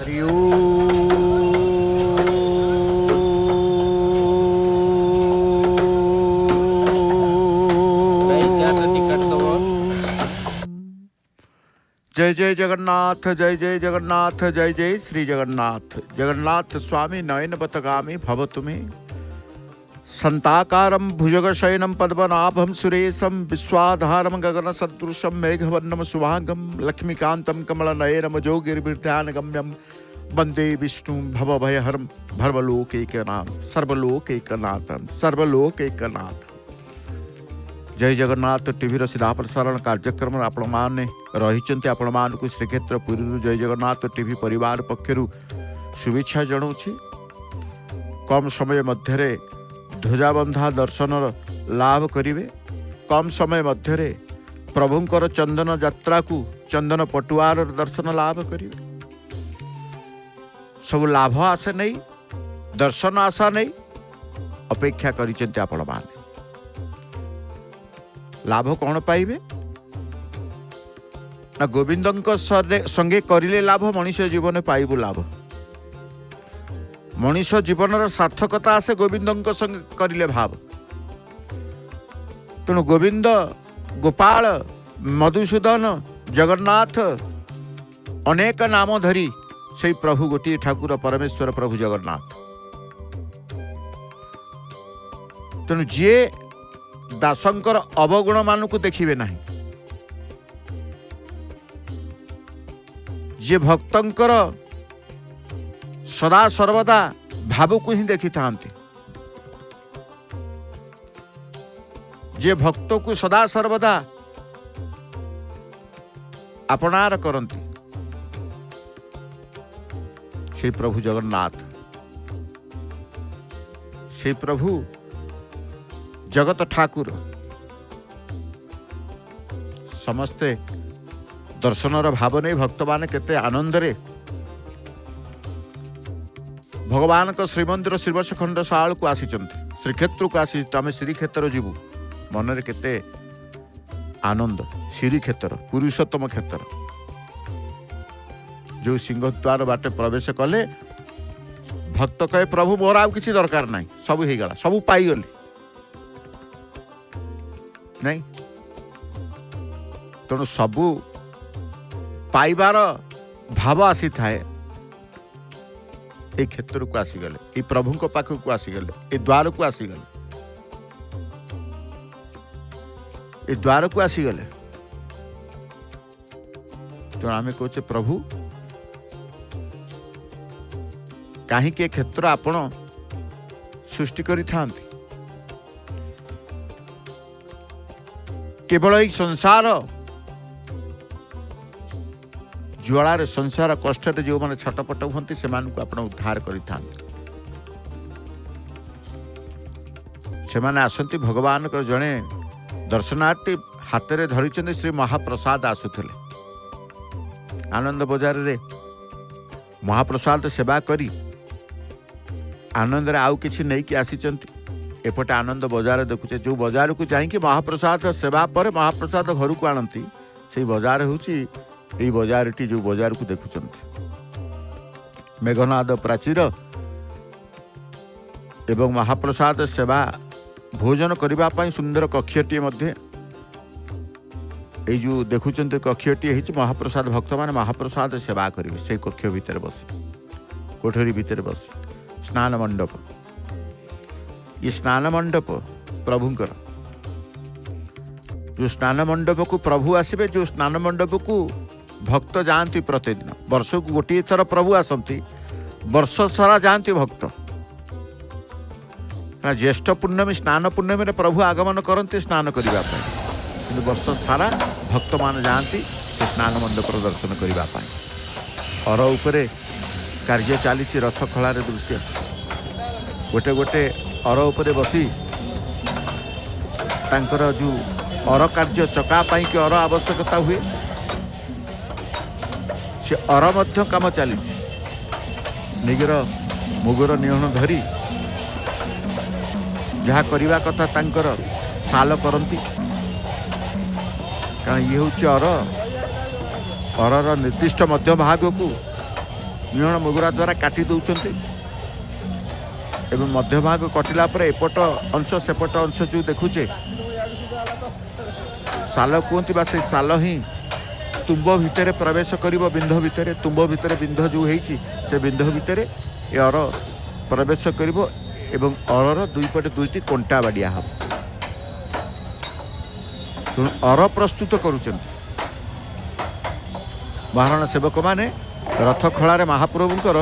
हरि ओम। जय जय जगन्नाथ, जय जय जगन्नाथ, जय जय श्री जगन्नाथ। जगन्नाथ स्वामी नयनपथगामी भवतु मे संताकारं भुजगशयनं पद्मनाभं सुरेशं विश्वाधारं गगनसदृशं मेघवर्णं शुभांगं लक्ष्मीकान्तं कमलनयनं जोगिर्भिर्ध्यानगम्यं वन्दे विष्णुं भवभयहरं सर्वलोकैकनाथं सर्वलोकैकनाथं। जय जगन्नाथ टीवी सीधा प्रसारण कार्यक्रम आपण मैंने रही आपण मानक श्रीक्षेत्र पुरी जय जगन्नाथ टीवी परिवार पक्षर शुभेच्छा जनाऊँगी। कम समय मध्य ध्वजाबंधा दर्शन लाभ करेंगे। कम समय मध्य प्रभुंकर चंदन यात्रा को चंदन पटुआर दर्शन लाभ करेंगे। सब लाभ आशा नहीं, दर्शन आशा नहीं, अपेक्षा करिसेंते आपण माने। लाभ कौन पाइबे ना गोविंद संगे करिले लाभ मनीष जीवन पाइबु लाभ। मनीष जीवन सार्थकता आसे गोविंद संगे करिले भाव। तेणु गोविंद गोपाल मधुसूदन जगन्नाथ अनेक नाम धरी से प्रभु गोटे ठाकुर परमेश्वर प्रभु जगन्नाथ। तेणु जी दासंकर अवगुण मान को देखिए ना, जे भक्तंकर सदा सर्वदा भाव को ही देखि थांती, जे भक्त को सदा सर्वदा अपनार करती से प्रभु जगन्नाथ, से प्रभु जगत ठाकुर। समस्ते दर्शनर भाव नहीं भक्त मान केते आनंद रे भगवान को श्रीमंदिर श्रीवर्ष खंड साल को आसी, श्रीक्षेत्र को आसी। आम श्रीक्षेत्र जीवु मन रे केते आनंद। श्रीक्षेत्र पुरुषोत्तम क्षेत्र जो सिंहद्वार बाटे प्रवेश कले भक्त कहे प्रभु मोर आउ किसी दरकार नहीं, सब हो गला, सब पाईगली नहीं। तेणु सबू पाइबार भाव आसी थाए ए क्षेत्र को आसीगले, ए प्रभु को पाख को आसीगले, ए द्वार को आसीगले, ए द्वार को आसीगले। तेणु आम कहे प्रभु कहीं क्षेत्र आपण सृष्टि करी थांती। केवल एक संसार ज्वालार संसार कष्ट जो मैंने छटपट हमें से आप उद्धार कर आसती। भगवान को जड़े दर्शनार्थी हाथ में धरी श्री महाप्रसाद आसुले। आनंद बजार रे महाप्रसाद सेवा करी आनंद रे आउ किछि नहीं कि आसी। एपटे आनंद बजार देखुचे, जो बजार को जाइए महाप्रसाद सेवा पर महाप्रसाद घर को आनती, से बजार हूँ यही बजार टी जो बजार को देखुं मेघनाद प्राचीर एवं महाप्रसाद सेवा भोजन करने सुंदर कक्षटी मध्य जो देखुं कक्षटी महाप्रसाद भक्त मान महाप्रसाद सेवा करेंगे। से कक्ष भितर बस कोठरी भितर बस स्नान मंडप, ये स्नान मंडप प्रभुंकर जो स्नान मंडप को प्रभु आसबे, जो स्नान मंडप को भक्त जाती प्रतिदिन। वर्ष को गोटे थर प्रभु आसती, वर्ष सारा जाती भक्त। ज्येष्ठ पूर्णमी स्नान पूर्णमी रे प्रभु आगमन करते स्नान करने, कि वर्ष सारा भक्त मान जाती स्नान मंडप दर्शन करने। अर उपरे कार्य चली रथ खलार दृश्य, गोटे गोटे अर उपरे बसी तांकर जो अर कार्य चका पाई कि अर आवश्यकता हुए से अर मध्य काम चली। निगर मुगर निहण धरी जहाँ करवा कथा तांकर साल करती, कारण ये हूँ अर अरर निर्दिष्ट मध्य भाग को निहण मुगुरा द्वारा काटी दौरान एवं मध्यभाग कटिला पर एपट अंश सेपट अंश जो देखुचे साल कहती बा से साल ही तुम्ब भितर प्रवेश कर बिंध भितर तुम्ब भितर बिंध जो से बिंध भितर ए अर प्रवेश कर अरर दुई पटे दुईटी कंटा बाड़िया हम तेणु अर प्रस्तुत करुचन महाराणा सेवक माने रथ खलारे महाप्रभुंकर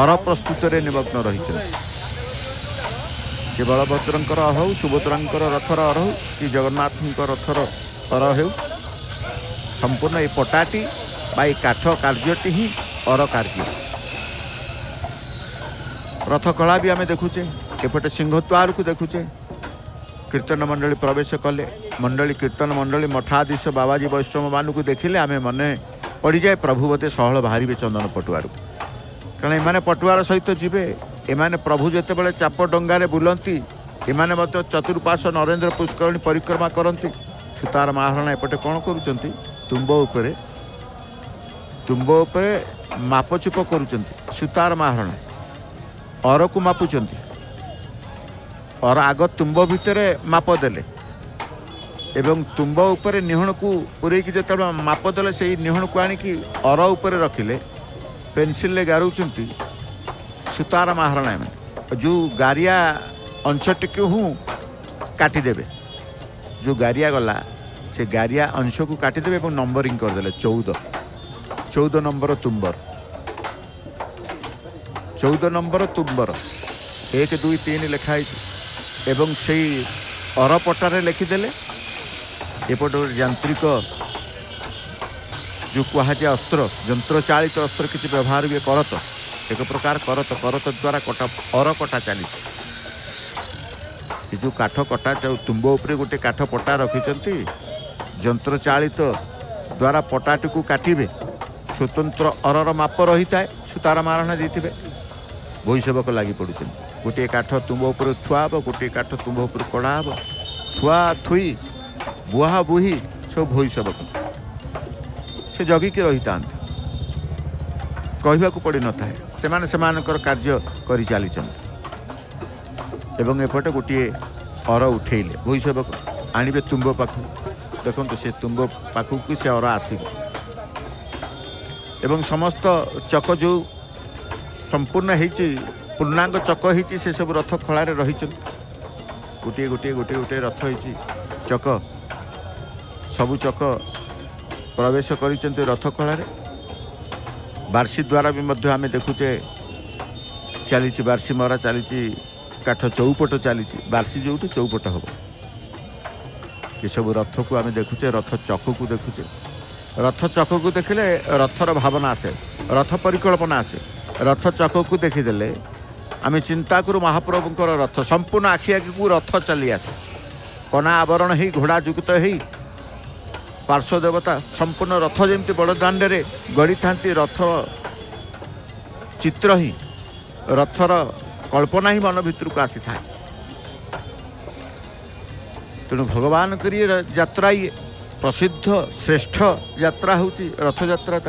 अर प्रस्तुत निमग्न रही कि बलभद्रंकर हो सुभद्रांकर रथर अर हो कि जगन्नाथ रथर अर हो संपूर्ण ये पटाटी बा काठ कार्यटी ही अर कार्य रथ कला भी आम देखुचे एपटे सिंहद्वार को देखुचे कीर्तन मंडली प्रवेश कले मंडली कीर्तन मंडली मठाधीश बाबाजी वैष्णव मान को देखिले आम मन पड़ जाए प्रभु बोधे सहल बाहर चंदन पटुआर कारण एमाने पटुआर सहित जीवे एमाने प्रभु जिते बड़े चाप डंगारे बुलती एमाने चतुर्पाश नरेंद्र पुष्करणी परिक्रमा करती सुतार महाराणा एपटे कौन करुँच तुम्ब उपरे मापचुप करुँच सुतार महाराणा अर को मापुंट और आग तुम्ब भितर माप देले एवं तुम्ब उपरे निहण को पूरे जो माप देले से निहण को आणिकी अर उपरे रखिले पेनसिल ले गारुचंती सुतार महाराणा में जो गारिया अंश टिके हूँ काटिदेवे जो गारिया गला से गारिया अंश को काटिदेवे और नंबरिंग करदे 14 नंबर तुम्बर 14 नंबर तुम्बर 1 2 3 लिखाई एवं से अरपटारे लिखिदेले एपट यांत्रिक जो कहुए अस्त्र यंत्र चालित अस्त्र किसी व्यवहार हुए करत एक प्रकार करत द्वारा कटा अर कटा चली जो काठ कटा तुम्ब उपरे गोटे काठ पटा रखिंट यंत्र चालित द्वारा पटाटी को काटे स्वतंत्र अरर माप रही है सुतार महाराणा देते भईसेवक लगी पड़ुं गोटे काठ तुम्ब उपर थुआ गोटे काठ तुम्ब उपर कड़ा हे थुआ थुई बुहा बुही सब भईसेवक से जगिकी रही था कहवाक पड़ न था से कार्य कर चली एवं एपटे गोटे अर उठेले भईसेवक आणवे तुम्ब पाखु देखो से तुम्ब पाखक से अर आसब एवं समस्त चक जो संपूर्ण होती पूर्णांग चक होती से सब रथ खलारे रही गोटे गोटे गोटे गोटे रथ होती चक सबु चक प्रवेश कर रथ खलारे बार्षी द्वारा भी मध्य आम देखुचे चली बार्षी मरा चली काठ चौपट चली बार्षी जो चौपट हम ये सब रथ को आम देखुचे रथ चक को देखुचे रथ चक को देखिले रथर भावना आसे रथ परिकल्पना आसे रथ चक को देखीदे आम चिंता करूँ महाप्रभुंर रथ संपूर्ण आखि आखि को रथ चली आसे कना आवरण ही घोड़ा युक्त ही पार्श्व देवता संपूर्ण रथ जमी बड़दाण्डे गड़ी था रथ चित्र ही रथर कल्पना ही मन भितर को आसी था तेणु भगवान करिए यात्रा ये प्रसिद्ध श्रेष्ठ यात्रा होची रथ यात्रा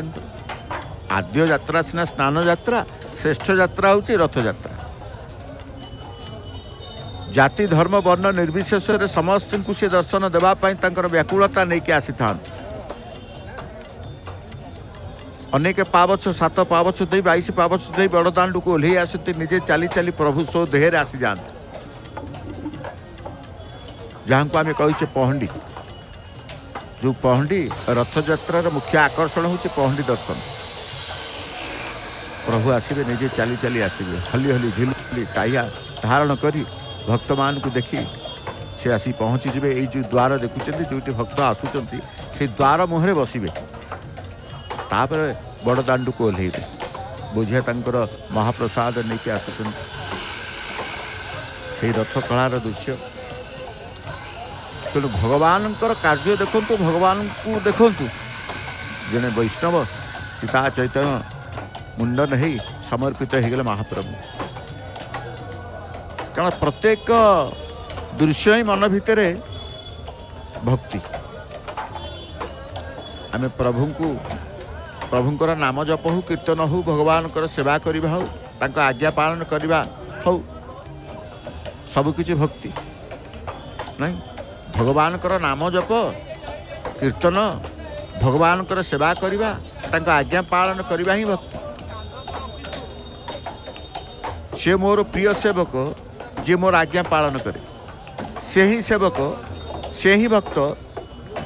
आद्य यात्रा सिना स्नान यात्रा श्रेष्ठ यात्रा होची रथ यात्रा जाति धर्म वर्ण निर्विशेष समस्त को से दर्शन देवाई व्याकुलता नहीं कि आसी था अनेक पावछ 7 पावछ दे 22 पावछ दे बड़दाण्ड को ओह्ल आसती निजे चली चली प्रभु सो देहरे आसी जाते जहाँ को आम कहे पहंडी जो पहंडी रथ यात्रार मुख्य आकर्षण हूँ पहंडी दर्शन प्रभु आसवे निजे चली चली आसवे हली हली झिली टाइया धारण करी भक्त मान को देखी से आसी पहुँची जे ये जो द्वार देखुं जो भक्त आसुँच से द्वार मुहरे बसवे तापर बड़दाण्ड को ओह्लैबे बुझे महाप्रसाद नहीं कि आसुँच से रथ कलार दृश्य तेणु भगवान कार्य देखु भगवान को देखु जड़े वैष्णव सीता चैतन्य मुंडन हो समर्पित हो गले महाप्रभु कारण प्रत्येक दृश्य ही मन भितर भक्ति आम प्रभु को प्रभुंकर नाम जप हो कीर्तन हो भगवान सेवा करवा हो तांको आज्ञा पालन करवा हो सबकिछि भक्ति नहीं भगवान नाम जप कीर्तन भगवान सेवा करवा तांको आज्ञा पालन करवा ही भक्ति। से मोर प्रिय सेवक जे मोर आज्ञा पालन करे से ही सेवक से ही भक्त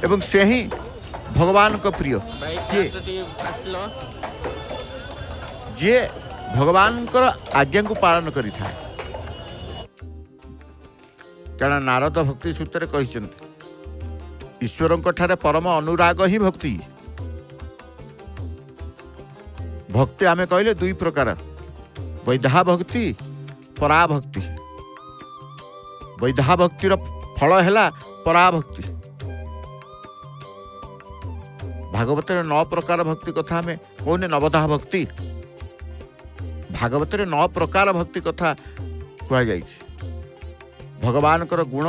एवं से ही भगवान को प्रिय जे भगवान आज्ञा को पालन करि था। कारण नारद भक्ति सूत्र कही ईश्वर ठारे परम अनुराग ही भक्ति। भक्ति आमे कहले दुई प्रकार वैधा भक्ति पराभक्ति। वैधा भक्तिर फल है पराभक्ति। भागवत 9 प्रकार भक्ति कथा में कहने नवधा भक्ति भागवत 9 प्रकार भक्ति कथा कह भगवान गुण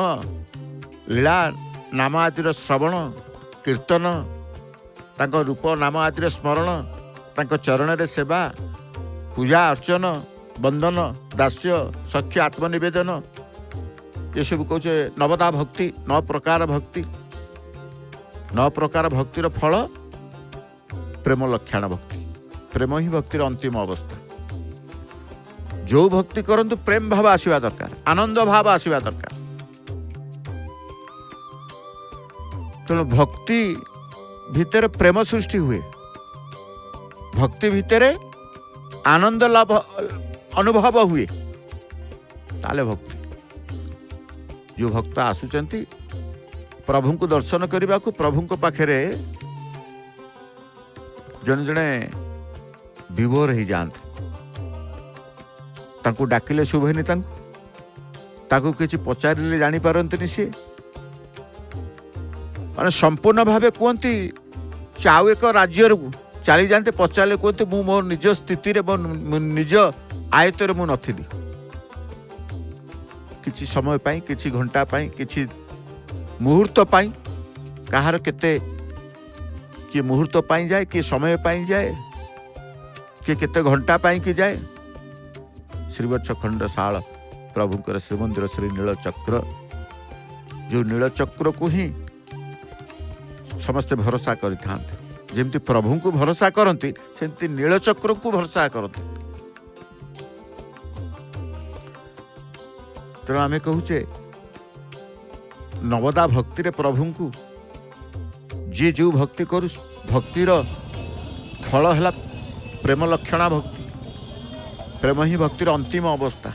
लीला नाम आदि श्रवण कीर्तन तांको रूप नाम आदि स्मरण तांको चरण रे सेवा पूजा अर्चन बंदन दास्य सख्य आत्मनिवेदन ये सब कहे नवदा भक्ति 9 प्रकार भक्ति। 9 प्रकार भक्तिर फल प्रेम लक्षण भक्ति। प्रेम ही भक्तिर अंतिम अवस्था। जो भक्ति करंतु प्रेम भाव आसवा दरकार आनंद भाव आसवा दरकार। तेणु भक्ति भितर प्रेम सृष्टि हुए भक्ति भितर आनंद लाभ अनुभव हुए ताले भक्ति। जो भक्त आसुचंती प्रभु को दर्शन करने को प्रभु को पाखे जने जने विभोर हो जाते तांको डाकिले शुभेनी तांको किसी पचारे जापारती सी माने संपूर्ण भावे कहती चाउ एक राज्य चली जाते पचारे कहते मु मोर निज स्थिति निज आयतर मु नथिली किछि समय पाई किछि घंटा पाई किछि मुहूर्त पाई कहार केते किए मुहूर्त पाई जाए किए समय पाई जाए किए केते घंटा पाई कि जाए। श्रीवत्स खंडशाल प्रभुंकर श्रीमंदिर श्री नीलचक्र जो नीलचक्र को ही समस्ते भरोसा करते जमती प्रभु को भरोसा करती सेमती नीलचक्र को भरोसा करते। तेणु आम कहूचे नवदा भक्ति रे प्रभु को जी जो भक्ति करू भक्तिर फल है प्रेम लक्षणा भक्ति। प्रेम ही भक्तिर अंतिम अवस्था।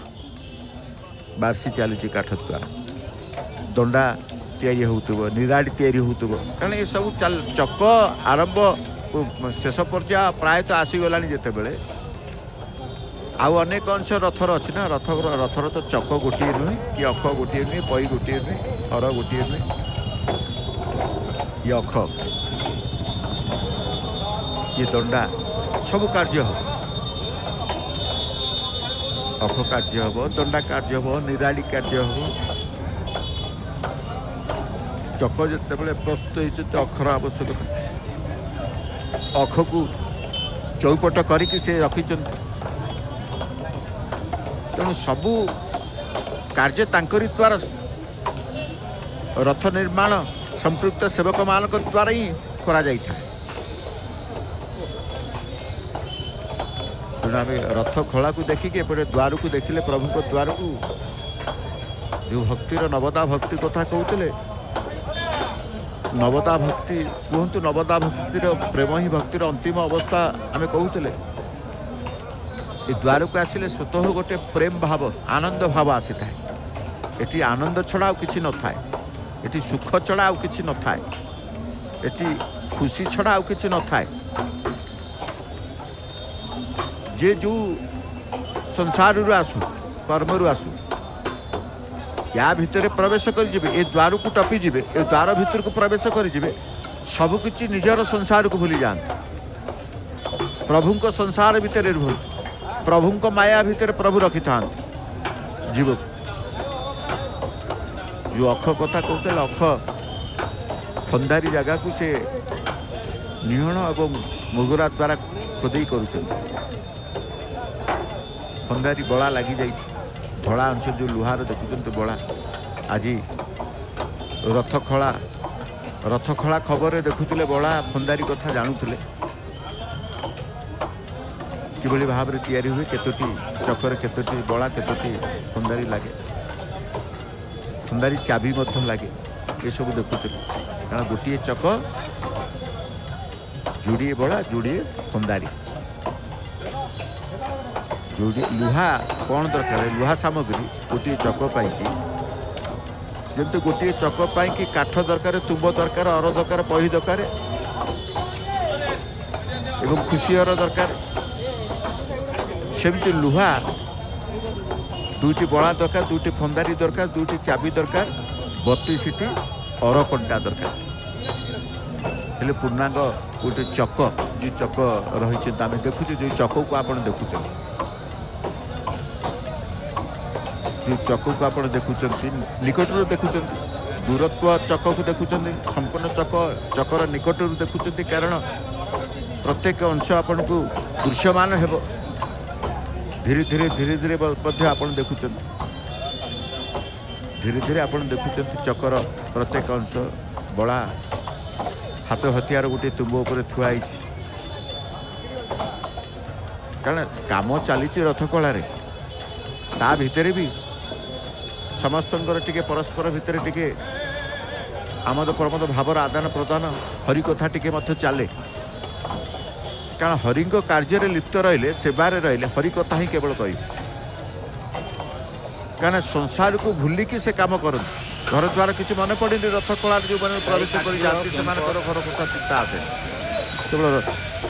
बार्षी चली काठ द्वारा दंडा तैयारी होतुबो निराड़ी तैयारी होतुबो कारण ये सब चक आरंभ शेष पर्याय प्रायतः आसीगलानी जिते बेले आउ अनेक अंश रथर अच्छी ना रथर तो चक गोटे नुहे कि अख गोटे नुहे पई गोटे नुहे हर गोटे नुहे ये अख ये दंडा सब कार्य हम अख कार्य हम दंडा कार्य हम निराड़ी कार्य हम चक जिते बड़े प्रस्तुत होती अखर आवश्यकता अख को चौपट करके से रखी तेणु सबू कार्य तांकरी द्वारा रथ निर्माण संपृक्त सेवक मान द्वारा ही करा जाए। तेणु आम रथ खोला को देखिए एपटे द्वार को देखिले प्रभु को द्वार को जो भक्तिर नवदा भक्ति कथा कहते नवदा भक्ति कहतु नवदा भक्तिर प्रेम ही भक्तिर अंतिम अवस्था आम कहते ये द्वार को आसिले स्वतः गोटे प्रेम भाव आनंद भाव आसी था। ये आनंद छड़ा आ कि न था ये सुख छड़ा आ कि न था ये खुशी छड़ा आ कि न था। जे जो संसार रु आसु कर्म रु आसु या भितर प्रवेश कर ए द्वार को टपी जिबे ए द्वार भितर को प्रवेश कर सबकि निजर संसार को भूली जाते प्रभु को संसार भितर रुह प्रभु को माया भितर प्रभु रखी था जीव जो अख कथा कहते अख खंदारी जगह को से निहण एवं मुगुरा द्वारा खोदई करुछन फंदारी बड़ा लगी जाई धड़ा अंश जो लुहार देखुं बड़ा आज रथ खला खबर देखुले बड़ा फंदारी कथा जानुले किभली भाव में तैयारी हुए केतोटी चक्कर केतोटी बड़ा केतोटी फंदारी लगे फंदारी चाबी लगे ये सब देखुले कारण गोटे चक जोड़िए बड़ा जोड़िए फंदारी जोड़ी लुहा कौन दरकार लुहा सामग्री गोटे चक पाई जमी गोटे चक पाई काठ दरकार तुंब दरकार अर दरकार पही दरकार एवं खुशी अर दरकार सेमती लुहा दुईटी बड़ा दरकार दुईटी फंदारी दरकार दुईटी चाबी दरकार 32टी अर कंटा दरकार हेले पूर्णांग गोटे चक जो चक रही आम देखुचे जो चक को आप देखुं जो चक को आप देखुं निकट देखुं दूरत्व चक को देखुं संपूर्ण चकर निकट देखुं कारण प्रत्येक अंश आपन को दृश्यमान हेब धीरे धीरे धीरे धीरे आप देखुं धीरे धीरे आप देखुं चकर प्रत्येक अंश बड़ा हाथ हथियार गोटे तुम्ब उपर थुआई कारण काम चली रथ कलार ता भितर भी समस्त टिके परस्पर भितर टिके आमद प्रमोद भावर आदान प्रदान हरि कथा टिके मध्य चले कारण हरि कार्य लिप्त रहिले सेवार रहिले हरि कथा ही केवल कह कारण संसार को भूलिकी से काम कर घर द्वार किसी मन पड़े रथ कलार जो मैंने प्रवेश कर जाती से घर कथा चिंता आसे केवल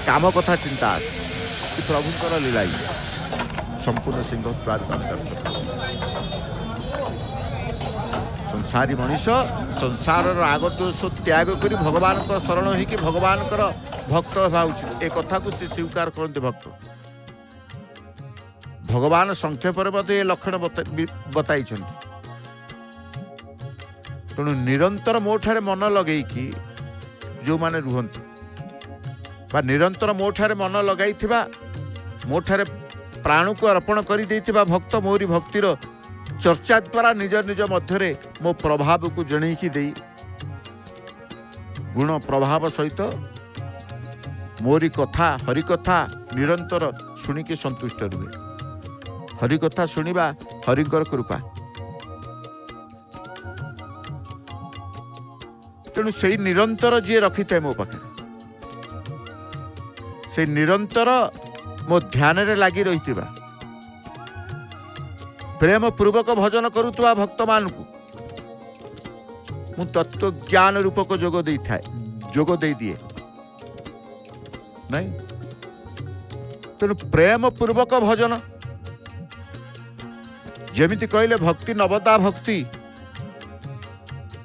काम कथा चिंता आसे प्रभुंर लीला संपूर्ण सिंह द्वार संसारी मनीष संसार आग दोष त्याग कर भगवान शरण होगी भगवान भक्त होगा उचित एक कथा को सी स्वीकार करते भक्त भगवान संक्षेप ये लक्षण बताई तेणु निरंतर मो ठारे मन लगे जो माने रुहंती बा निरंतर मो ठारे मन लगाई मो ठारे प्राण को अर्पण कर देइथिबा भक्त मोरी भक्तिर चर्चा द्वारा निज निज मध्य मो प्रभाव को जणैकी देई गुण प्रभाव सहित मोरी कथा हरि कथा निरंतर शुणिकी संतुष्ट रुहे हरि कथा शुणिबा हरिकर कृपा तेणु से निरंतर जी रखी था मो पाखे से निरंतर मो ध्यान रे लगी रही प्रेम पूर्वक भजन करुवा भक्त मान को मु तत्व ज्ञान रूपक जोग दे थाए जोग दे दिए नहीं तेणु प्रेम पूर्वक भजन जेमिति कहले भक्ति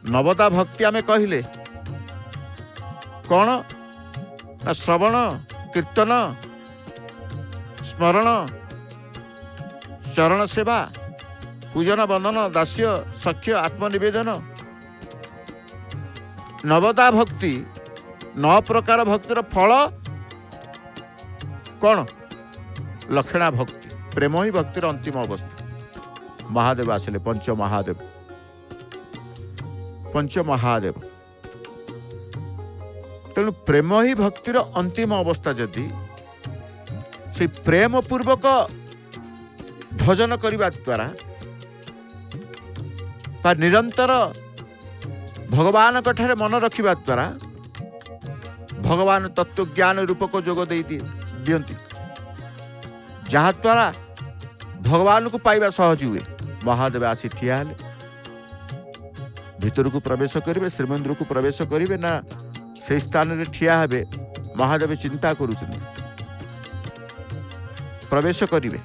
नवदा भक्ति आमे कहले कौन ना श्रवण कीर्तन स्मरण चरण सेवा पूजन बंधन दास्य सख्य आत्मनिवेदन नवदा भक्ति 9 प्रकार भक्तिर फल कौन लक्षणा भक्ति प्रेम ही भक्तिर अंतिम अवस्था महादेव आसिले पंच महादेव तेणु प्रेम ही भक्तिर अंतिम अवस्था जदि से प्रेम पूर्वक भजन करने द्वारा निरंतर भगवान कठारे मन रखिबा द्वारा भगवान तत्व ज्ञान रूपक जोग दे दियंती जहा द्वारा भगवान को पाइबा सहज हुए महादेव आसी ठिया हेले भीतर को प्रवेश करेंगे श्रीमंदिर को प्रवेश करेंगे ना से स्थान रे ठिया हेबे महादेव चिंता करुछन प्रवेश करेंगे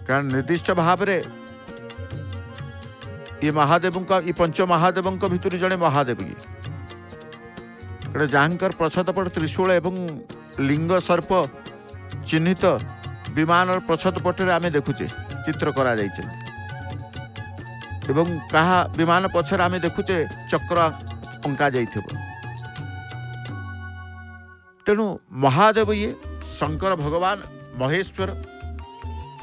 कारण निर्दिष्ट भाव रे ये महादेव ये पंच महादेव भितर जड़े महादेव ये जहाँकर प्रछदपट त्रिशूल एवं लिंग सर्प चिन्हित विमान प्रछदपटे आम देखुचे चित्र करा जाइछे एवं कहा विमान पछर आम देखुचे चक्र अंका जाइथिबो तेणु महादेव ये शंकर भगवान महेश्वर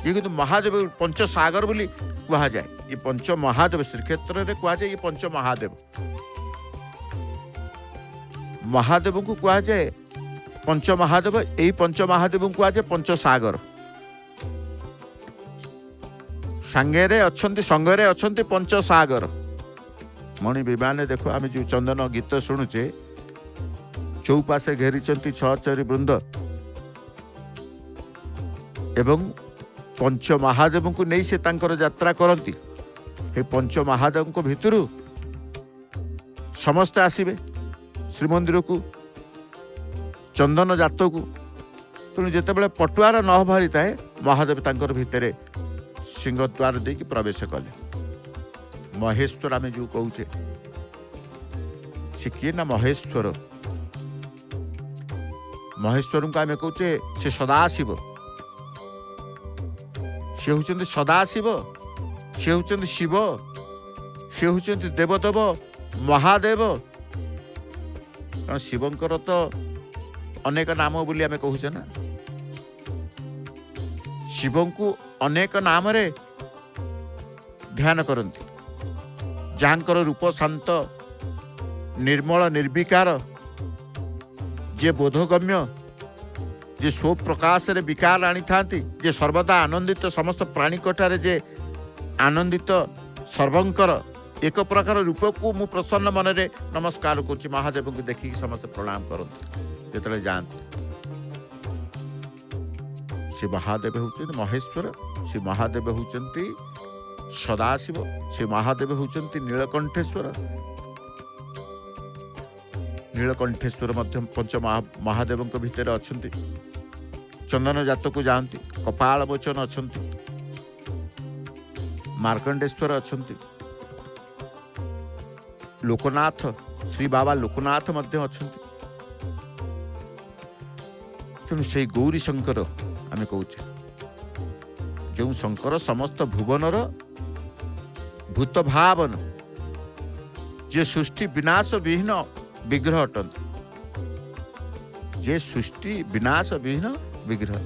ये किंतु महादेव पंचसागर बोली कहा जाए। ये पंच महादेव श्रीक्षेत्र में कहा जाए। ये पंच महादेव महादेव को कहा जाए पंच महादेव। यही पंच महादेव को कहा जाए पंचसागर। सांगेरे अच्छंती संगरे अच्छंती पंचसागर। मणि विमान देखो आम जो चंदन गीत शुणुचे चौपाशे घेरी छचरी वृंद एवं पंच महादेव को नहीं से तांकर यात्रा करती। हे पंच महादेव को भितरु समस्ते आसिबे श्रीमंदिर को चंदन जात को। तेणु जिते पटुआर न बाहरी थाए महादेव तांकर भितरे सिंहद्वार दे कि प्रवेश कले। महेश्वर आम जो कहूचे से किए ना महेश्वर। महेश्वर को आम कहूचे से सदाशिव। से होचंती सदाशिव। से होचंती शिव। से होचंती देवदेव महादेव। कारण शिवंकर तो अनेक नाम बोली आम कहूचे ना। शिव को अनेक नाम रे ध्यान करती। जहाँकर रूप शांत निर्मल निर्विकार जे बोधगम्य जे स्व प्रकाश रे विकार आनी थांती जे सर्वदा आनंदित समस्त प्राणी कठारे जे आनंदित सर्वंकर एक प्रकार रूप को मु प्रसन्न मन रे नमस्कार करुच्ची। महादेव को देखिक समस्त प्रणाम करते जो जाते। श्री महादेव होचंती महेश्वर। श्री महादेव होचंती सदाशिव। श्री महादेव होचंती नीलकंठेश्वर। नीलकंठेश्वर मध्य पंच महादेव भितर अच्छंती। चंदन जात को जानती। कपाल मोचन अच्छंती। मार्कंडेश्वर अच्छंती। लोकनाथ श्री बाबा लोकनाथ मध्य अच्छंती। तेणु से गौरी शंकर आम कहचे जो शंकर समस्त भुवनर भूत भावन जे सृष्टि विनाश विहीन विग्रह अटंती। जे सृष्टि विनाश विहीन विग्रह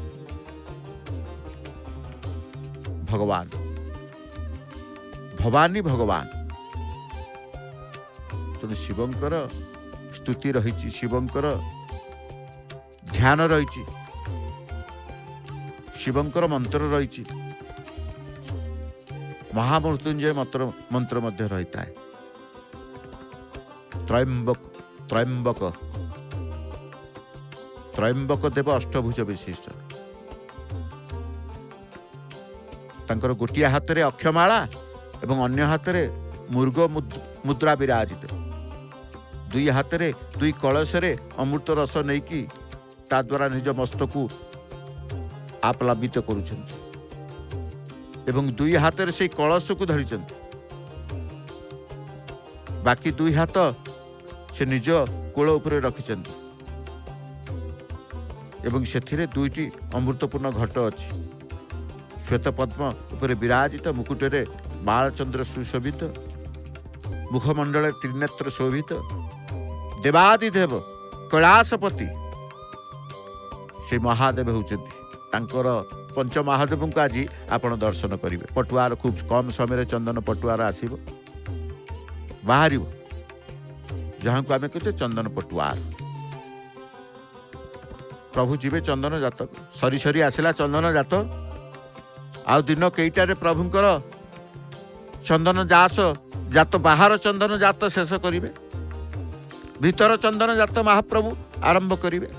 भगवान भवानी भगवान। तेणु शिवंकर स्तुति रही। शिवंकर ध्यान रही। शिवंकर मंत्र रही। महामृत्युंजय मंत्र मध्य रही है। त्रयंबक त्रयंबक त्रयंबक देव अष्टभुज विशिष्ट। तांकर गोटिया हाथ रे अक्षमाला एवं अन्य हाथ रे मृग मुद्रा विराजित। दुई हाथ रे दुई कलश रे अमृत रस नहीं कि ता द्वारा निज मस्तक आप्लावित करुछन्ति एवं दुई हाथ रे से कलश को धरिछन्ति। बाकी दुई हाथ से निज कोल उपरे रखिछन्ति एवं सेथिरे दुईटी अमृतपूर्ण घट अछि। श्वेत पद्म उपरे विराजित मुकुटरे बालचंद्र सुशोभित। मुखमंडल त्रिनेत्र शोभित। देवादिदेव कैलासपति से महादेव होचन्ति। तांकर पंच महादेव को आज आपण दर्शन करेंगे। पटुआर खूब कम समय चंदन पटुआर आसब बाहर जहाँ को आम कहते चंदन पटुआर। प्रभु जीवे चंदन जात सरी सरी आसला चंदन जात। आउ दिन कईटारे प्रभुंकर चंदन जास जात बाहर चंदन जात शेष करेंगे। भीतर चंदन जात महाप्रभु आरंभ करेंगे।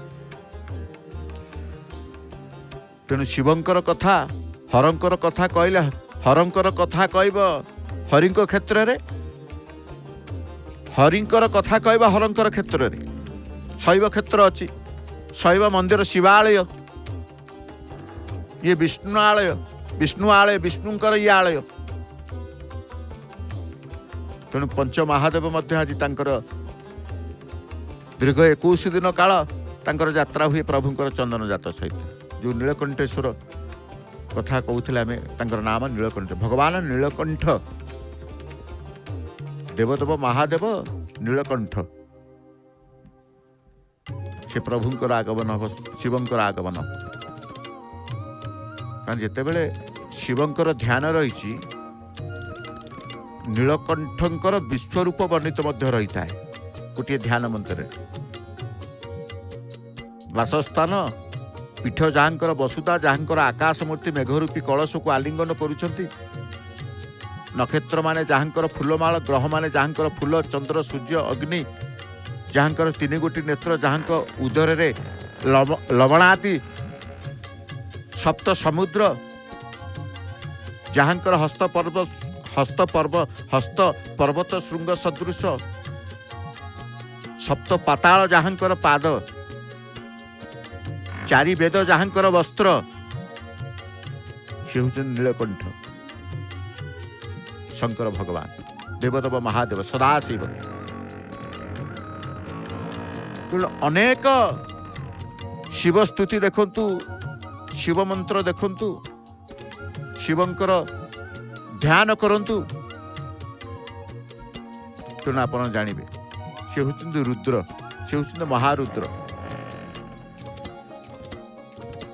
तेणु शिवंकर कथा हरंकर कथा कहले हरंकर कथा कहब हरिंक क्षेत्र रे। हरिंकर कथा कहब हरंकर क्षेत्र रे। शैव क्षेत्र अच्छी शैव मंदिर शिवालय ये विष्णु आलय विष्णुंकर ये आलय। तेणु पंच महादेव मध्य आज तांकर दीर्घ 21 दिन काल तांकर यात्रा हुए प्रभुंकर चंदन जात सहित। जो नीलकंठेश्वर कथा कहते आम तांकर नाम नीलकंठ। भगवान नीलकंठ देवदेव महादेव नीलकंठ से प्रभुंकर आगमन हम शिवंकर आगमन कारण जितेबले शिवंकर ध्यान रही नीलकंठंकर विश्वरूप वर्णित रही था गोटे ध्यान मंत्र वासस्थान पीठ जहाँकर वसुधा जहाँकर आकाश मूर्ति मेघरूपी कलश को आलिंगन करुछंती नक्षत्र माने जहाँकर फूलमाल ग्रह माने जहाँकर फूल चंद्र सूर्य अग्नि जहाँकर तीन गोटी नेत्र जहाँक उदर रे लवणादि सप्त समुद्र जहाँकर हस्त पर्वत श्रृंग सदृश सप्त पाताल जहाँकर पाद चारि वेद जहाँकर वस्त्र से हूँ नीलकंठ शंकर भगवान देवदेव महादेव सदाशिव अनेक शिव स्तुति देखंतु शिव मंत्र देखंतु शिवंकर ध्यान करंतु तेणु आपण जानिबे से होचंदी रुद्र से होचंदी महारुद्र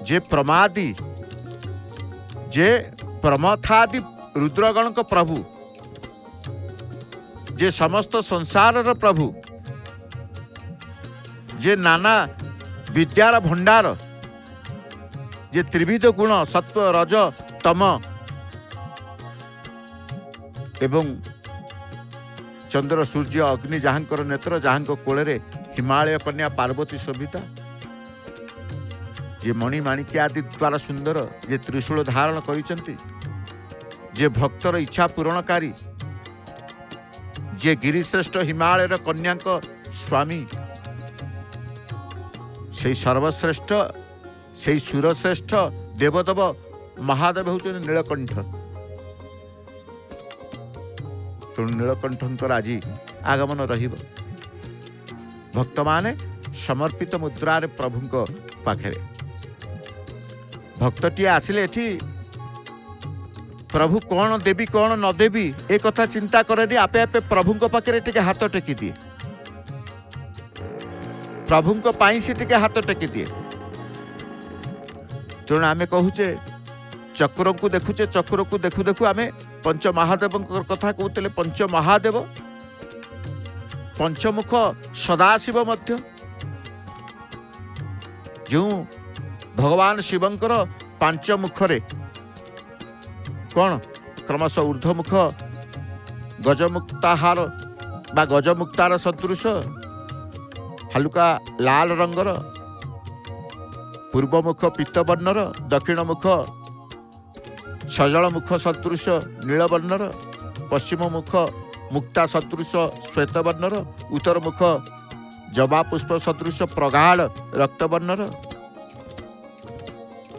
जे प्रमादि जे प्रमथादि रुद्रगण को प्रभु जे समस्त संसार प्रभु जे नाना विद्यार भंडार जे त्रिविध गुण सत्व रज तम एवं चंद्र सूर्य अग्नि जहाँकर नेत्र जहाँ कोल हिमालय कन्या पार्वती शोभिता जे मणिमाणिक्य आदि द्वारा सुंदर जे त्रिशूल धारण करिसेंती जे भक्तर इच्छा पूरणकारी जे गिरिश्रेष्ठ हिमालय कन्या स्वामी से सर्वश्रेष्ठ से सुरश्रेष्ठ देवदेव महादेव होचन नीलकंठ नीलकंठंकर आज आगमन रहिब भक्त माने समर्पित मुद्रारे प्रभुंक पाखे भक्तटी आसिले एठी प्रभु कौन देवी कौन न देवी ए कथा चिंता करे आपे आपे प्रभुंक पाखे टिके हाथ टेकी दिए प्रभुंक पाई से टिके हाथ टेकी दिए तेणु आमे कहूचे चक्र को देखुचे चक्र को देखु देखु आमे पंच महादेव कथा कहते पंच महादेव पंचमुख सदाशिव मध्य जो भगवान शिवंकर पांच मुखरे कौन क्रमश ऊर्ध्वमुख गजमुक्ताहार बा गजमुक्तार सदृश हालुका लाल रंगर पूर्वमुख पीतवर्णर दक्षिण मुख सजल मुख सदृश नीलवर्णर पश्चिम मुख मुक्ता सदृश श्वेतवर्णर उत्तर मुख जबा पुष्प सदृश प्रगाढ़ रक्तवर्णर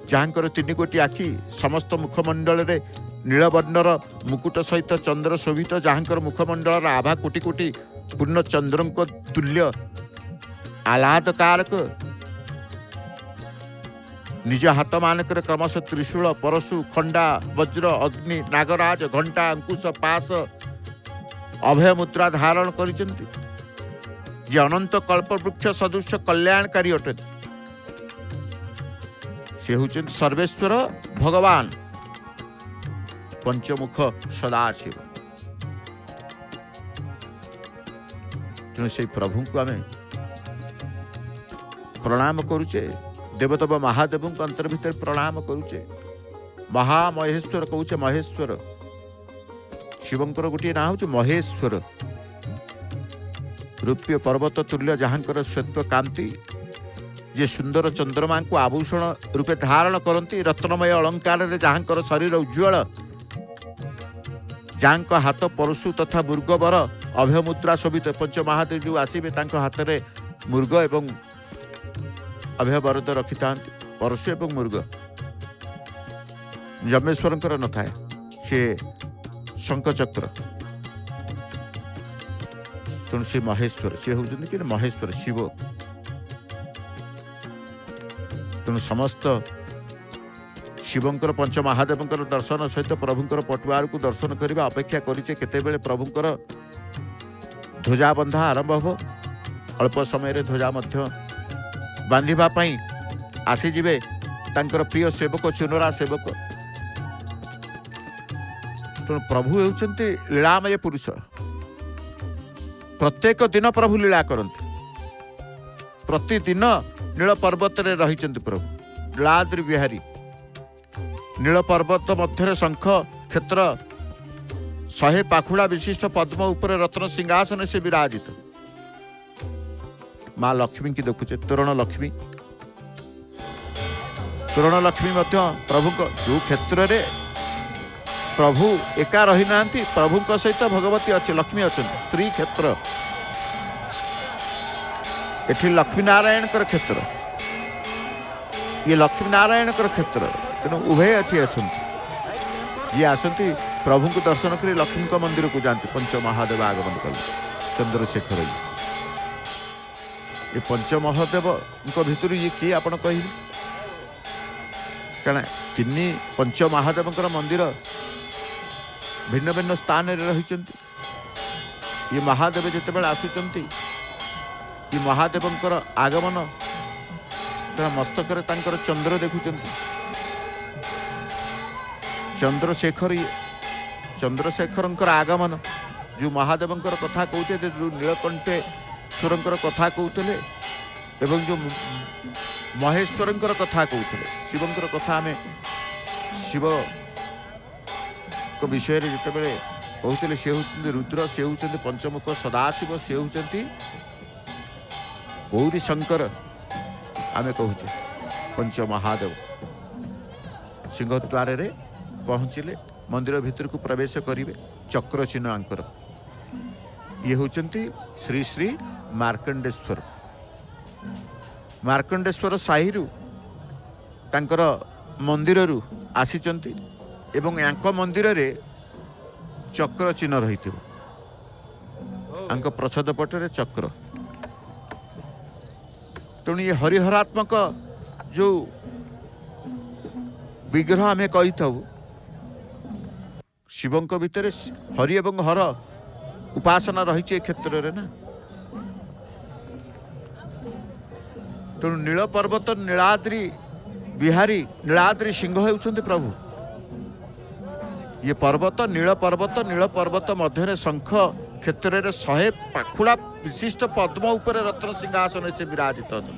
जहाँकर तीन गोटी आखि समस्त मुखमंडल रे नीलवर्णर मुकुट सहित चंद्र शोभित जहाँकर मुखमंडल आभा कोटि कोटि पूर्ण चंद्र तुल्य आह्लादकारक निज हाथ मानक क्रमश त्रिशूल परशु खंडा वज्र अग्नि नागराज घंटा अंकुश पास अभय मुद्रा धारण करिसेंती जे अनंत कल्प वृक्ष सदृश कल्याणकारी अटति से हूँ सर्वेश्वर भगवान पंचमुख सदाशिव तेणु से प्रभु को आम प्रणाम करुचे देवदेव महादेव अंतर भीतर प्रणाम करुचे महामहेश्वर कहूचे महेश्वर शिवंकर गोटे ना हूँ महेश्वर रूप्य पर्वत तुल्य जहाँकर श्वेत कांति जे सुंदर चंद्रमा को आभूषण रूपे धारण करती रत्नमय अलंकार जहाँकर शरीर उज्ज्वल जहाँ हाथ परशु तथा मृगवर अभय मुद्रा शोभित पंच महादेव जो आसवे हाथ में मृग एवं अभय वरद रखि था परशु एवं मृग जमेश्वर न था सी शंखचक्र तेणु सी महेश्वर सी हूँ कि महेश्वर शिव तेणु समस्त शिवंकर पंच महादेवंकर दर्शन सहित प्रभुंकर पटुआर को दर्शन करने अपेक्षा करिचे केतेबेले प्रभुंकर ध्वजा बंधा आरंभ हो अल्प समय ध्वजा मध्य बांधिबा पई आसीजिबे तांकर प्रिय सेवक चुनरा सेवक। तेणु प्रभु हेउचंती लीलामय पुरुष। प्रत्येक दिन प्रभु लीला करते। प्रतिदिन नील पर्वत रे रहिचंती प्रभु लीलाद्रि बिहारी। नील पर्वत मध्य शंख क्षेत्र 100 पाखुड़ा विशिष्ट पद्म उपर रत्न सिंहासन से विराजित। माँ लक्ष्मी की देखुचे तोरण लक्ष्मी। तोरण लक्ष्मी मध्य प्रभु जो क्षेत्र रे प्रभु एका रही ना प्रभु सहित भगवती अच्छे लक्ष्मी अच्छा स्त्री क्षेत्र। एठी लक्ष्मी नारायण क्षेत्र ये लक्ष्मी नारायण क्षेत्र। तेणु उभय एठी अच्छा ये आसती प्रभु को दर्शन कर लक्ष्मी मंदिर को जाती। पंच महादेव आगमन कले चंद्रशेखर ये पंच महादेव भितर ये किए आप कहे क्या तीन पंच महादेव मंदिर भिन्न भिन्न स्थान रही। ये महादेव जिते आसुंच ये महादेव आगमन मस्तक चंद्र देखुं। चंद्रशेखर आगमन जो महादेव कथा कहते जो नीलकंठेश्वर कथा कहते एवं जो महेश्वर कथा कहते शिवंकर कथा आम शिव विषय जिते कहते सी हूँ रुद्र सी हूँ पंचमुख सदाशिव सी हूँ गौरी शंकर आम कहूचे पंच महादेव। सिंहद्वार रे पहुँचले मंदिर भितर को प्रवेश करेंगे चक्र चिन्ह आंकर। ये होचंती श्री श्री मार्कंडेश्वर। मार्कंडेश्वर साही तांकर मंदिर आसीचंती एवं यांक मंदिर रे चक्र चिन्ह रही आंक प्रसाद पटरे चक्र। तेणु ये हरिहरात्मक जो विग्रह आम कही था शिवंक भितर हरि एवं हर उपासना रही क्षेत्र रे ना। तेणु नील पर्वत नीलाद्रि बिहारी नीलाद्रि सिंह होउछन्ति प्रभु। ये पर्वत नील पर्वत मध्य शंख क्षेत्र रे 100 पाखुड़ा विशिष्ट पद्म उपर रत्न सिंहासन से विराजित अच्छा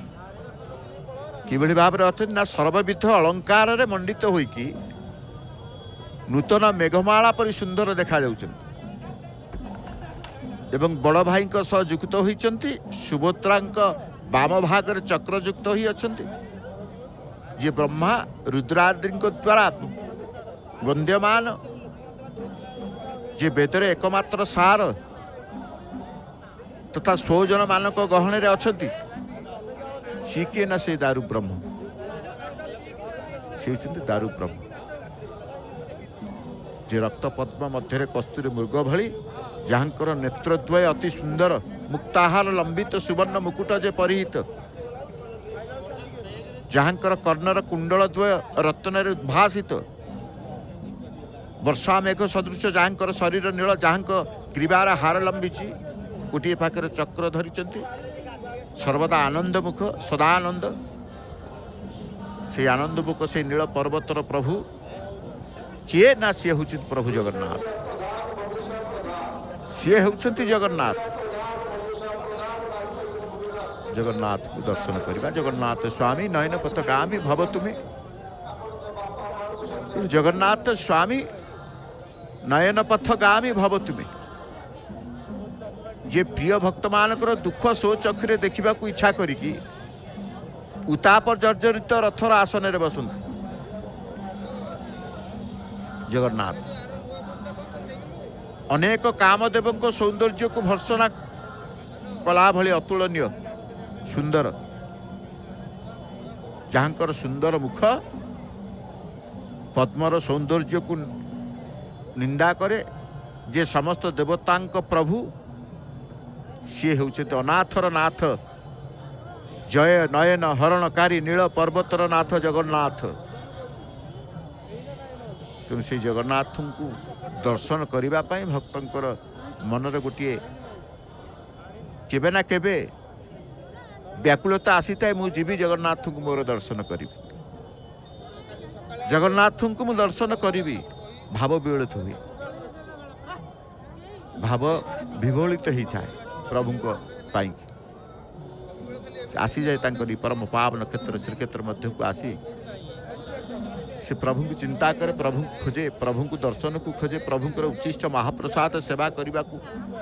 किभली भाव अच्छा ना सर्वविध अलंकार रे मंडित होइकी नूतन मेघमाला परि सुंदर देखा जाउछन एवं बड़ भाई सह युक्त होइचंती। सुभद्रा वाम भाग चक्र युक्त होई अछंती। जे ब्रह्मा रुद्राद्रि द्वारा वंद्यमान जे वेदर एकमात्र सार तथा 100 जन मानक गहन रे अछंती सी किए ना से दारु ब्रह्म से दारु ब्रह्म। जे रक्त पद्म मध्य कस्तूरी मृग भली जहाँकर नेत्रद्वय अति सुंदर मुक्ताहार लंबित सुवर्ण मुकुट जे परिहित जहाँकर कर्णर कुंडल द्वय रत्न उद्भासित वर्षा मेघ सदृश जहाँकर शरीर नील जहाँक ग्रीवार हार लंबिची गोटे पाखे चक्र धरिचंती सर्वदा आनंद मुख सदा आनंद से आनंद मुख से नील पर्वतर प्रभु किए ना सी हूँ प्रभु जगन्नाथ। सी हूँ जगन्नाथ। जगन्नाथ को दर्शन करवा जगन्नाथ स्वामी नयन पथगामी भव तुम्हें। जगन्नाथ स्वामी नयन पथगामी भव तुम्हें। जे प्रिय भक्त मानकर दुख शो चक्षुरे देखा इच्छा करी उताप जर्जरित रथर आसन रे बसंत जगन्नाथ अनेक कामदेव सौंदर्य को भर्सना कला भली अतुलनीय सुंदर जहाँकर सुंदर मुख पद्मर सौंदर्य को निंदा करे जे समस्त देवतांक प्रभु सी होउछन्ति अनाथर नाथ जय नयन हरणकारी नील पर्वतर नाथ जगन्नाथ। तेणु से जगन्नाथ को दर्शन करने भक्तर मनरे गोटे केबे ना केबे व्याकुलता आसी थाए मु जीवी जगन्नाथ को मोर दर्शन करी जगन्नाथ को मु दर्शन करी भाव विवलित हुए भाव विभोलित ही थाए प्रभु को पाई आसी जाए तांकरी परम पावन क्षेत्र श्रीक्षेत्र मध्य को आसी से प्रभु को चिंता करे प्रभु खोजे प्रभु को दर्शन को खोजे प्रभु उच्चिष्ट महाप्रसाद सेवा करने को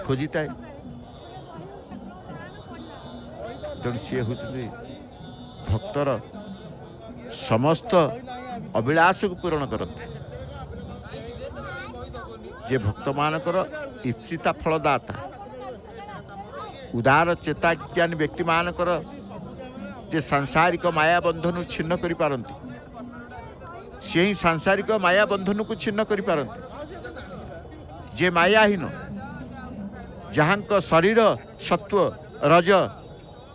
खोजी थाए तेणु सी हूँ भक्तर समस्त अभिलाष को पूरण करते जे भक्त मानकर इप्सिता फलदाता उदार चेता ज्ञानी व्यक्ति मानकर जे सांसारिक माया बंधन छिन्न करि पारंती से ही सांसारिक माया बंधन को छिन्न करि पारंती जे मायाहीन जहां शरीर सत्व रज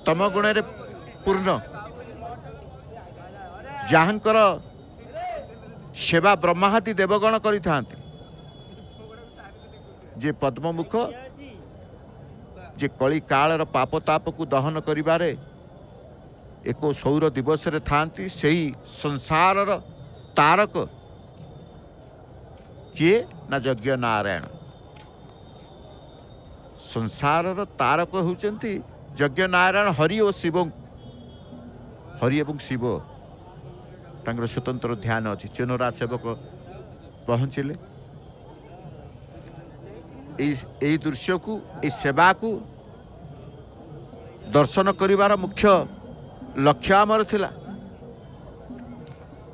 तम गुण पूर्ण जहांकर सेवा ब्रह्मादि देवगण करि जे पद्ममुख जे कली कालर पापताप को दहन करिबारे एको सौर दिवस रे थांती सेही संसार तारक किए ना यज्ञ नारायण संसार तारक होउचंती यज्ञ नारायण हरि और शिव हरि एवं शिव तांकर स्वतंत्र ध्यान अच्छी चेनरा सेवक पहुँचले यही दृश्य को यही सेवा को दर्शन करिवार मुख्य लक्ष्य आमर थिला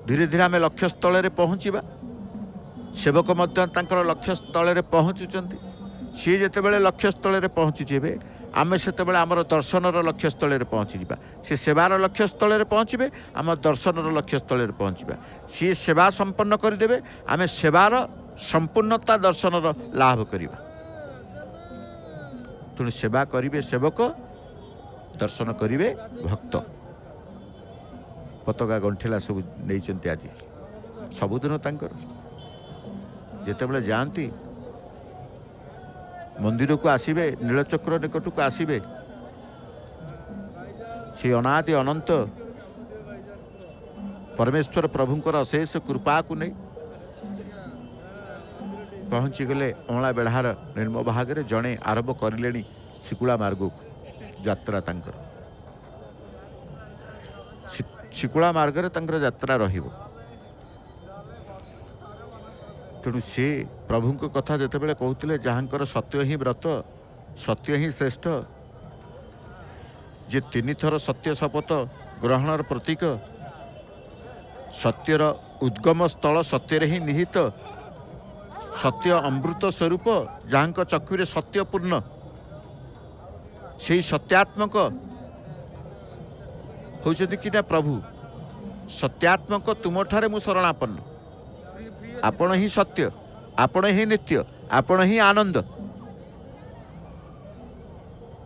धीरे धीरे आम लक्ष्य स्थल रे पहुँचवा सेवक मध्य तांकर लक्ष्य स्थल रे पहुँचुचंती सी जेतेबेले लक्ष्य स्थल रे पहुँची जेबे आमे सेतेबेले आमर दर्शनर लक्ष्य स्थल रे पहुँची जिबा से सेवार लक्ष्य स्थल रे पहुँचबे आम दर्शनर लक्ष्य स्थल रे पहुँचबा सी सेवा संपन्न करदेबे आमे सेवार संपूर्णता दर्शनर लाभ करिबा तेणु सेवा करिवे सेवक दर्शन करिवे भक्त पताका गंठिला सब नहीं आज सबुदिन तांकर जेतेबेले जाती मंदिर को आसबे नीलचक्र निकट को आसबे से अनादि अनंत परमेश्वर प्रभुंकर अशेष कृपा को नहीं पहुँची गले अमला बेढ़ार निर्म भाग जड़े आरंभ करले शिकुला मार्ग को यात्रा तांकर शिकुला मार्ग तांकर यात्रा रहिबो तेणु से प्रभु कथा जितेबाला कहते जहाँकर सत्य ही व्रत सत्य ही श्रेष्ठ जे तीन थर सत्य शपथ ग्रहणर प्रतीक सत्यर उद्गम स्थल सत्य ही निहित सत्य अमृत स्वरूप जहाँ चक्षुरे सत्य पूर्ण से सत्यात्मक होचंती कि प्रभु सत्यात्मक तुम ठारे मु शरणापन्न आपण ही सत्य आपण ही नित्य आपण ही आनंद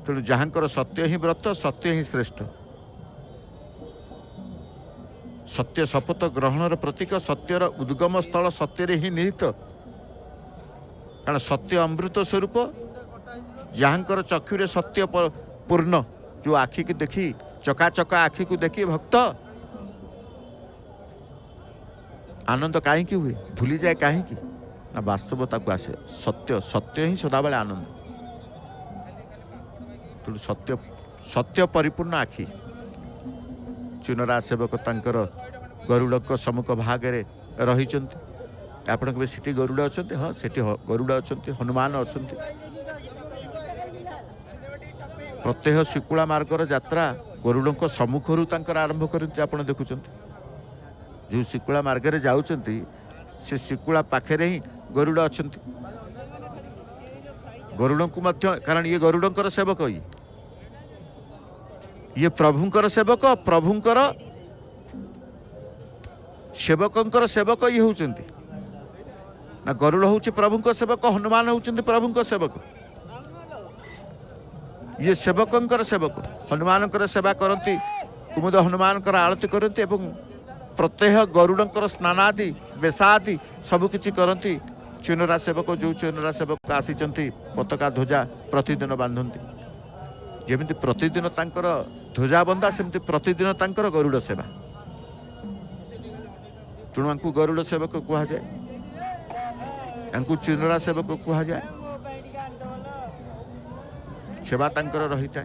तेणु जहाँकर सत्य ही व्रत सत्य ही श्रेष्ठ सत्य शपथ ग्रहणर प्रतीक सत्यर उद्गम स्थल सत्य ही निहित कारण सत्य अमृत स्वरूप जहाँकर चक्षुरे सत्य पूर्ण जो आखि की देखी चकाचका आखि को देखी भक्त आनंद कहीं हुए भूली जाए कहीं ना वास्तवता को आसे सत्य सत्य ही सदाबले आनंद तेणु सत्य सत्य परिपूर्ण आखि चुनरा सेवक तांकर गरुड़ सम्मुख भागे रही आपण के सिटी गरुड़ अच्छा हाँ सेठी गरुड़ अच्छा हनुमान अच्छा प्रत्यह शिकुला मार्गर यात्रा गरुड़ सम्मुखर आरंभ करते आप देखुं जो शिकुला मार्गे जाऊँच से शिकुला पाखे ही गरुड़ अच्छा गरुड़ को मध्य कारण ये गरुड़ सेवक ये प्रभुंकर सेवक प्रभुंकर सेवकंकर सेवक ये होउचंती ना गरुड़ हूँ प्रभुंक सेवक हनुमान होउचंती प्रभुंक सेवक ये सेवकंकर सेवक हनुमानकर सेवा करती कुमुद हनुमानकर आरती करती एवं प्रत्यह गरुड़ंकर स्नानादि बेसादि सबकिछि करती चुनरा सेवक जो चुनरा सेवक आसी पताका ध्वजा प्रतिदिन बांधती जमी प्रतिदिन तांकर ध्वजा बंदा सेमती प्रतिदिन तांकर गरुड़ सेवा तेणु गरुड़ सेवक कह जाए चिनरा सेवक कह जाए सेवा तांकर रही था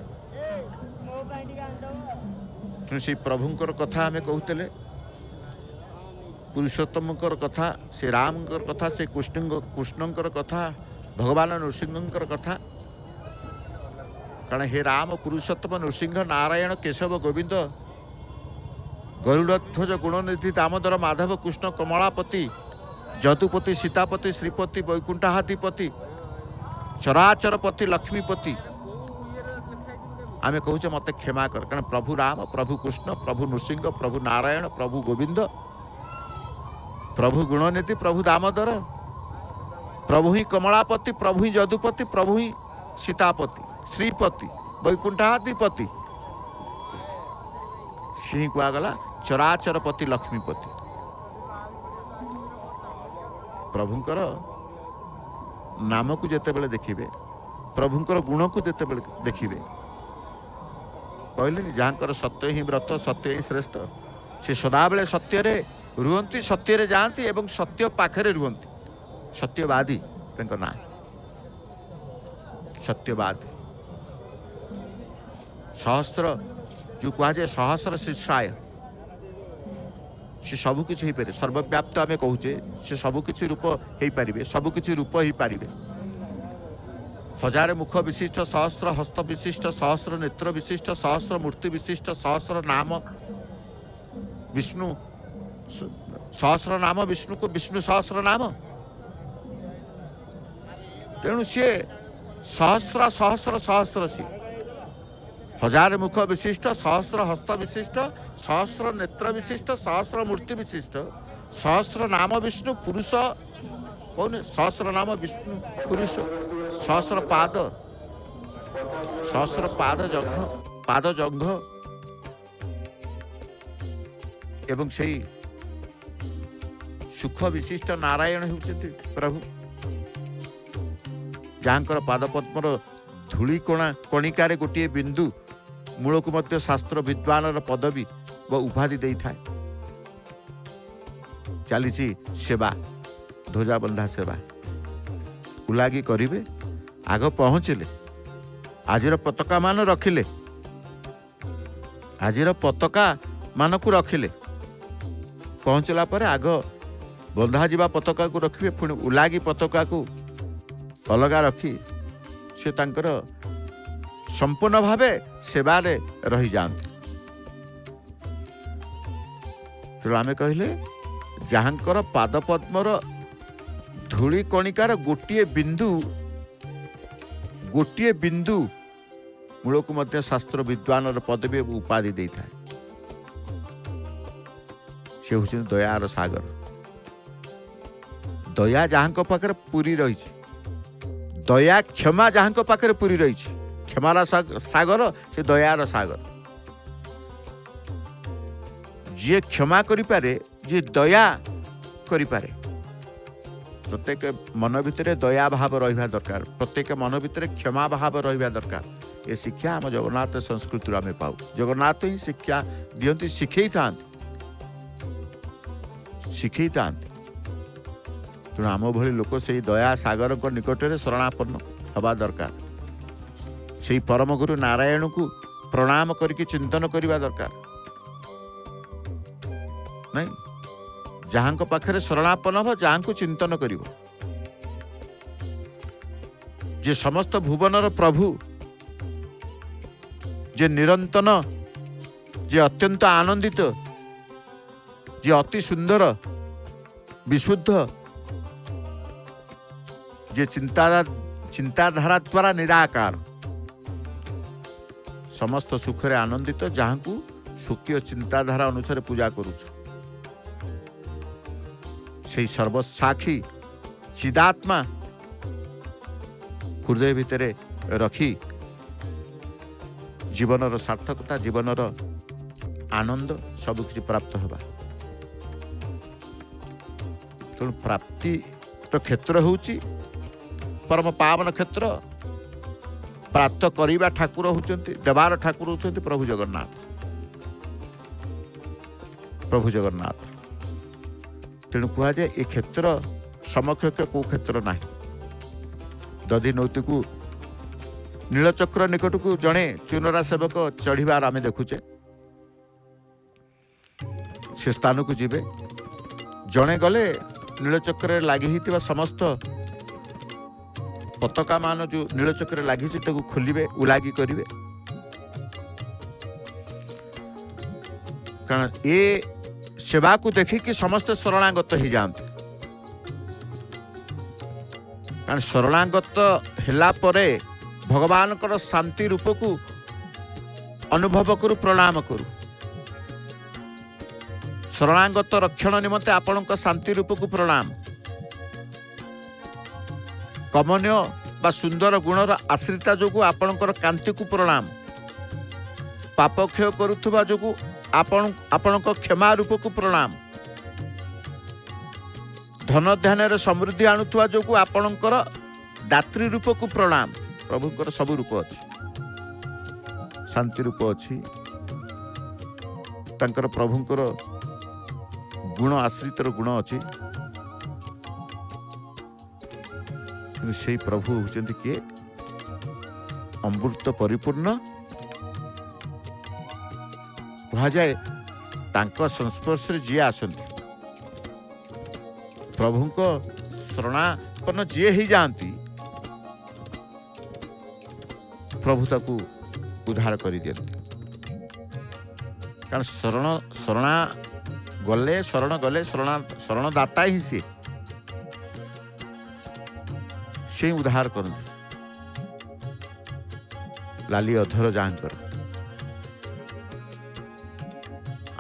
तेणु से प्रभुंकर कथा आम कहते पुरुषोत्तमकर कथा से रामकर कथा से कृष्णकर कथा भगवान नृसिंहकर कथा कारण हे राम पुरुषोत्तम नृसिंह नारायण केशव गोविंद गरुड़ध्वज गुणनिधि दामोदर माधव कृष्ण कमलापति जदुपति सीतापति श्रीपति वैकुंठाधिपति चराचरपति लक्ष्मीपति आमे कहूचे मत क्षमा कर कारण प्रभु राम प्रभु कृष्ण प्रभु नृसिंह प्रभु नारायण प्रभु गोविंद प्रभु गुणनिधि प्रभु दामोदर प्रभु ही कमलापति प्रभु ही जदुपति प्रभु ही सीतापति श्रीपति वैकुंठाधिपति सिंह कहगला चराचरपति लक्ष्मीपति प्रभुंकर नाम को जिते बड़े देखिए प्रभुंकर गुण को जिते बड़े देखिए कहले जहाँकर सत्य ही व्रत सत्य ही श्रेष्ठ से सदाबले सत्य रुहंती सत्य जाती एवं सत्य पाखरे रुहंती सत्यवादी ना सत्यवादी सहस्र जो कहुए सहस्र शीर्षाय से सबकिछ हो पारे सर्वव्याप्त आम कहूचे से सबकिछ रूप हो पारे सबकिछ रूप हो पारे हजार मुख विशिष्ट सहस्र हस्त विशिष्ट सहस्र नेत्र विशिष्ट सहस्र मूर्ति विशिष्ट सहस्र नाम विष्णु सहस्र नाम विष्णु को विष्णु सहस्र नाम तेणु सी सहस्र सहस्र सहस्र सी हजार मुख विशिष्ट सहस्र हस्त विशिष्ट सहस्र नेत्र विशिष्ट सहस्र मूर्ति विशिष्ट सहस्र नाम विष्णु पुरुष कौन सहस्र नाम विष्णु पुरुष सहस्र पाद जंघ एवं से सुख विशिष्ट नारायण होउछन्ति प्रभु जहाँकर पाद पद्मर धूली कणिकार गोटे बिंदु मूल को मध्य शास्त्र विद्वान पदवी व उपाधि दे था चली सेवा ध्वजा बंधा सेवा उलागी करिवे आग पहुँचले आजिर पताका मान रखिले आजिर पताका मान को रखिले पहुँचला पर आग बंधा जीवा पताका को रखिए पुणी उलागी पताका को अलगा रखी से तांकर संपूर्ण भावे सेवारे रही जाते तेणु आम कहले जहाँकर पाद पद्मर धूली कणिकार गोटे बिंदु मूल को मध्य शास्त्र विद्वान पदवी उपाधि दे था से हूँ दयार सागर दया जहाँ पाखे पूरी रही दया क्षमा जहाँ पाखे पूरी रही क्षमार सागर से दयार सागर जी क्षमा करिपारे जी दया करिपारे प्रत्येक मन भितर दया भाव रहा दरकार प्रत्येक मन भितर क्षमा भाव रहा दरकार ये शिक्षा आम जगन्नाथ संस्कृति आम पाऊ जगन्नाथ ही शिक्षा दियंती शिखई था तेणु आम भली लोक से दया सागर निकट में शरणापन्न हवा दरकार से परम गुरु नारायण को प्रणाम करके चिंतन करवा दरकार नहीं जहाँ पाखे शरणापन्न हम जहाँ को चिंतन कर जे समस्त भुवनर प्रभु जे निरंतन जे अत्यंत आनंदित जे अति सुंदर विशुद्ध जे चिंताधारा द्वारा निराकार समस्त सुखरे आनंदित जहाँ को स्वकीय चिंताधारा अनुसार पूजा करुछ से सर्वसाक्षी चिदात्मा हृदय भितर रखी जीवनर सार्थकता जीवनर आनंद सबकि प्राप्त होगा तेणु प्राप्ति तो क्षेत्र होची परम पावन क्षेत्र प्राप्त करिबा ठाकुर होचंती देवार ठाकुर होचंती प्रभु जगन्नाथ। प्रभु जगन्नाथ तेणु कह जाए ये क्षेत्र समकक्ष को क्षेत्र ना। दधिनौती को नीलचक्र निकट को जड़े चुनरा सेवक चढ़ार आम देखुचे से स्थान को जीवे जड़े गले नीलचक्र लगी समस्त पताका मान जो नीलचक्र लगी खोलिबे उलागी करिवे कारण ये सेवा को देखिकी समस्त शरणागत ही जाते कारण शरणागत होला परे भगवान शांति रूप को अनुभव करू प्रणाम करू शरणागत रक्षण निमंते आपण शांति रूप को प्रणाम कमनीय बा सुंदर गुणर आश्रिता जो आपणकर कांति को प्रणाम पाप क्षय करुवा जो आपण क्षमा रूप को प्रणाम धन ध्यान समृद्धि आणुवा जो आपणकर दात्री रूप को प्रणाम प्रभुंकर सबु रूप अच्छी शांति रूप अच्छी तांकर प्रभुंकर गुण आश्रितर गुण अच्छी से प्रभु होचंती किए अमृत परिपूर्ण कह जाए तांको संस्पर्श जी आसंती प्रभु को शरणापन्न जी ही जाती प्रभु ताकू उद्धार कर दियंती कारण शरणा गले शरणदाता ही सी से उद्धार कर लाली अधर जहाँकर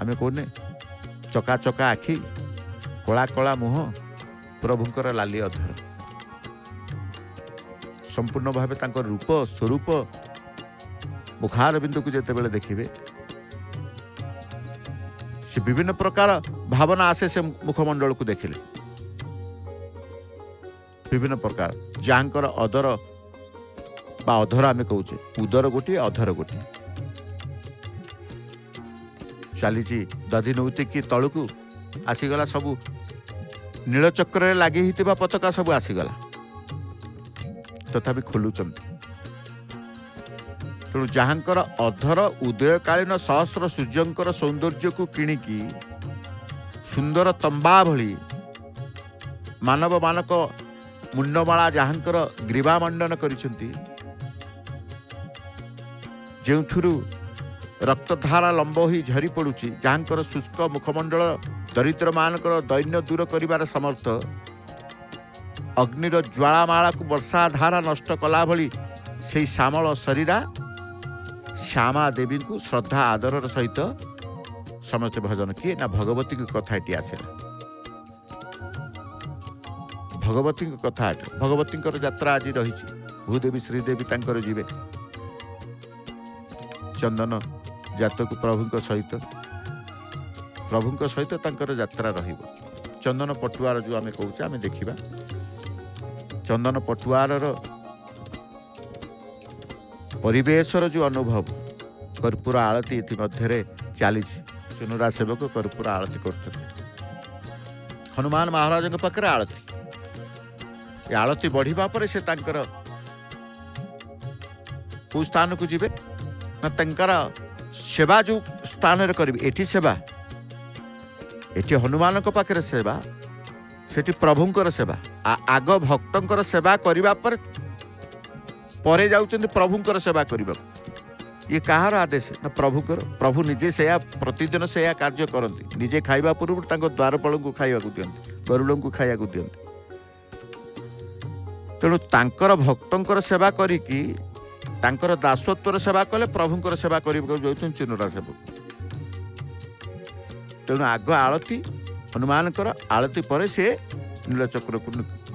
आम कहने चका चका आखि कला कला मुह प्रभुंकर लाली अधर संपूर्ण भाव रूप स्वरूप मुखार बिंदु को जिते बड़े देखिए से विभिन्न प्रकार भावना आसे से मुखमंडल को देखिले विभिन्न प्रकार जहाँकर अधर बा अधर आम कहे उदर गोटे अधर गोटे चली दधिनौती की तलू आसीगला सबू नीलचक्र लगी पताका सब आसीगला तथापि खोलुचंती तेणु जहाँकर अधर उदयकालीन सहस्र सूर्यंकर सौंदर्य को किणिकी सुंदर तंबा भली मानव मानक मुंडमाला जहाँकर ग्रीवा मंडन करिसेंती जेउथुरु रक्तधारा लंब ही झरी पड़ुची जहाँकर शुष्क मुखमंडल दरिद्र मानकर दैन्य दूर करिबार समर्थ अग्निर ज्वालामाला को वर्षा धारा नष्ट कला भली से श्यामल शरीरा श्यामा देवी को श्रद्धा आदर सहित समस्त भजन किए ना भगवती की कथा ये आसला भगवती कथा भगवती यात्रा आज रही भूदेवी श्रीदेवी तांकर जीवे चंदन जातक प्रभु सहित तांकर यात्रा रही चंदन पटुआर जो आम कहूचे आम देखा चंदन पटुआर परिवेशर जो अनुभव कर्पूर आलती इतिमध्य चली चुनुरा सेवक कर्पूर आलती कर हनुमान महाराज पाखे आलती ये आलती बढ़िबा पर से तांकर को स्थान को जीवे ना तांकर सेवा जो स्थान करेंगे एठी सेवा एठी हनुमान पाखे सेवा सेठी प्रभुंकर सेवा आग भक्तंकर सेवा करिबा पर परे जाउचंदी प्रभुंकर सेवा करिबा ये कहार आदेश ना प्रभुकर प्रभु निजे से प्रतिदिन से कार्य करती निजे खाइबा पूर्व द्वारपाल को खाइबा दियंती गरुड़ को खाइबा दियंती तेणु तांकर भक्तंकर सेवा करिकी तांकर दासत्वर सेवा कले प्रभुंकर सेवा करिबा जाउछन चिनुरा सेवक तेणु आग आलती हनुमानकर आलती पर से नीलचक्र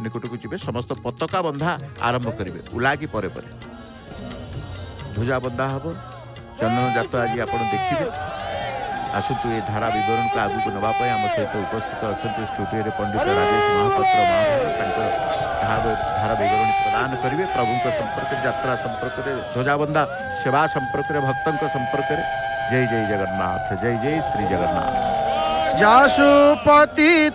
निकट को जीवे समस्त पताका बंधा आरंभ करेंगे उलागी परे परे ध्वजा बंधा हम चंदन जात आज आप देखिए आसतु ये धारा विवरण को आगू नवाप आम सहित उपस्थित अच्छा स्टूडियो पंडित राजेश महापात्र महाभारत धारा विवरण प्रदान करेंगे प्रभु संपर्क यात्रा संपर्क में ध्वजाबंधा सेवा संपर्क में भक्तों संपर्क में जय जय जगन्नाथ जय जय श्री जगन्नाथ जासुपति